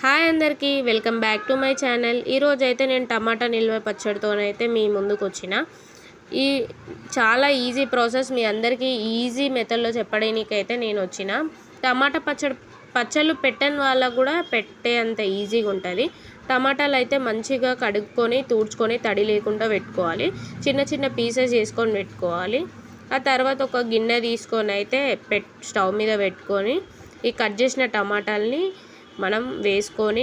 Hi అందరికీ welcome back to my channel. ఈరోజు అయితే నేను టమాటా నిల్వ పచ్చడితోనైతే మీ ముందుకు వచ్చిన. ఈ చాలా ఈజీ ప్రాసెస్ మీ అందరికీ ఈజీ మెథడ్లో చెప్పడానికైతే నేను వచ్చిన. టమాటా పచ్చళ్ళు పెట్టని వాళ్ళకు కూడా పెట్టే అంత ఈజీగా ఉంటుంది. టమాటాలు అయితే మంచిగా కడుక్కొని తూడ్చుకొని తడి లేకుండా పెట్టుకోవాలి. చిన్న చిన్న పీసెస్ చేసుకొని పెట్టుకోవాలి. ఆ తర్వాత ఒక గిన్నె తీసుకొని అయితే స్టవ్ మీద పెట్టుకొని ఈ కట్ చేసిన టమాటాలని మనం వేసుకొని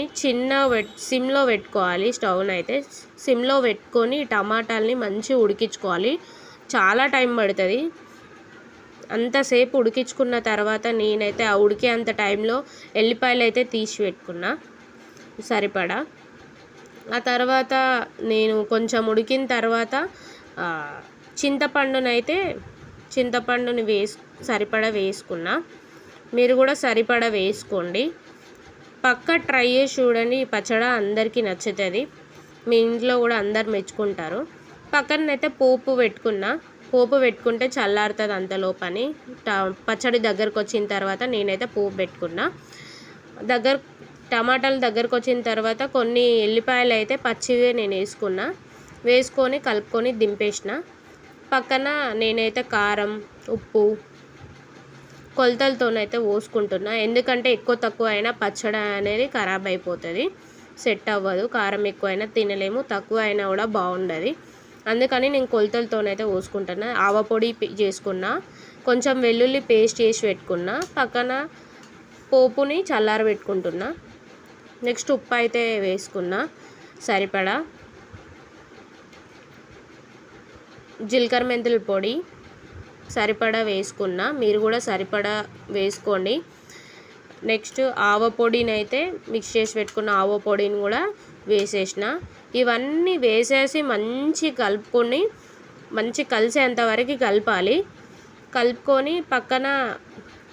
సిమ్లో పెట్టుకోవాలి. స్టవ్ని అయితే సిమ్లో పెట్టుకొని టమాటాలని మంచిగా ఉడికించుకోవాలి. చాలా టైం పడుతుంది. అంతసేపు ఉడికించుకున్న తర్వాత నేనైతే ఆ ఉడికే అంత టైంలో ఎల్లిపాయలు అయితే తీసి పెట్టుకున్నా సరిపడా. ఆ తర్వాత నేను కొంచెం ఉడికిన తర్వాత చింతపండుని సరిపడా వేసుకున్నా. మీరు కూడా సరిపడా వేసుకోండి. పక్క ట్రై చేసి చూడండి. ఈ పచ్చడి అందరికీ నచ్చుతుంది. మీ ఇంట్లో కూడా అందరు మెచ్చుకుంటారు. పక్కనైతే పోపు పెట్టుకుంటే చల్లారుతుంది అంతలోపని. పచ్చడి దగ్గరకు వచ్చిన తర్వాత నేనైతే పోపు పెట్టుకున్నా. టమాటాలు దగ్గరకు వచ్చిన తర్వాత కొన్ని ఎల్లిపాయలు అయితే పచ్చివే నేను వేసుకొని కలుపుకొని దింపేసిన. పక్కన నేనైతే కారం, ఉప్పు కొలతలతోనైతే పోసుకుంటున్నా. ఎందుకంటే ఎక్కువ తక్కువ అయినా పచ్చడి అనేది ఖరాబ్ అయిపోతుంది, సెట్ అవ్వదు. కారం ఎక్కువైనా తినలేము, తక్కువ అయినా కూడా బాగుండదు. అందుకని నేను కొలతలతోనైతే పోసుకుంటున్నా. ఆవపొడి చేసుకున్నా, కొంచెం వెల్లుల్లి పేస్ట్ చేసి పెట్టుకున్నా. పక్కన పోపుని చల్లారబెట్టుకుంటున్నా. నెక్స్ట్ ఉప్పు అయితే వేసుకున్నా సరిపడా. జీలకర్ర మెంతుల పొడి సరిపడా వేసుకున్నా. మీరు కూడా సరిపడా వేసుకోండి. నెక్స్ట్ ఆవ పొడిని అయితే మిక్స్ చేసి పెట్టుకున్న ఆవ పొడిని కూడా వేసేసిన. ఇవన్నీ వేసేసి మంచి కలుపుకొని కలిసేంత వరకు కలపాలి. కలుపుకొని పక్కన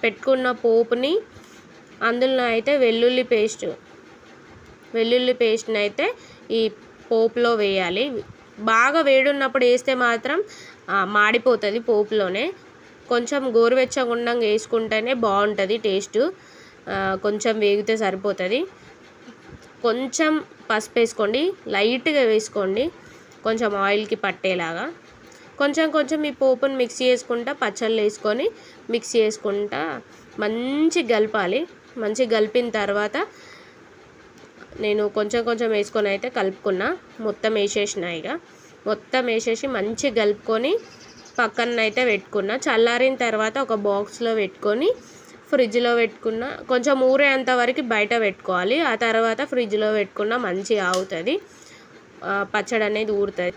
పెట్టుకున్న పోపుని అందులో అయితే వెల్లుల్లి పేస్ట్ని అయితే ఈ పోపులో వేయాలి. బాగా వేడున్నప్పుడు వేస్తే మాత్రం మాడిపోతుంది పోపులోనే. కొంచెం గోరువెచ్చగా ఉండగా వేసుకుంటేనే బాగుంటుంది టేస్ట్. కొంచెం వేగితే సరిపోతుంది. కొంచెం పసుపు వేసుకోండి, లైట్గా వేసుకోండి, కొంచెం ఆయిల్కి పట్టేలాగా. కొంచెం ఈ పోపుని మిక్స్ చేసుకుంటా పచ్చళ్ళు వేసుకొని మిక్స్ చేసుకుంటా మంచిగా కలపాలి. మంచిగా కలిపిన తర్వాత నేను కొంచెం వేసుకొని అయితే కలుపుకున్నా. మొత్తం వేసేసి మంచిగా కలుపుకొని పక్కనైతే పెట్టుకున్నా. చల్లారిన తర్వాత ఒక బాక్స్లో పెట్టుకొని ఫ్రిడ్జ్లో పెట్టుకున్నా. కొంచెం ఊరేంత వరకు బయట పెట్టుకోవాలి. ఆ తర్వాత ఫ్రిడ్జ్లో పెట్టుకున్న మంచిగా ఆగుతుంది, పచ్చడి అనేది ఊరుతుంది.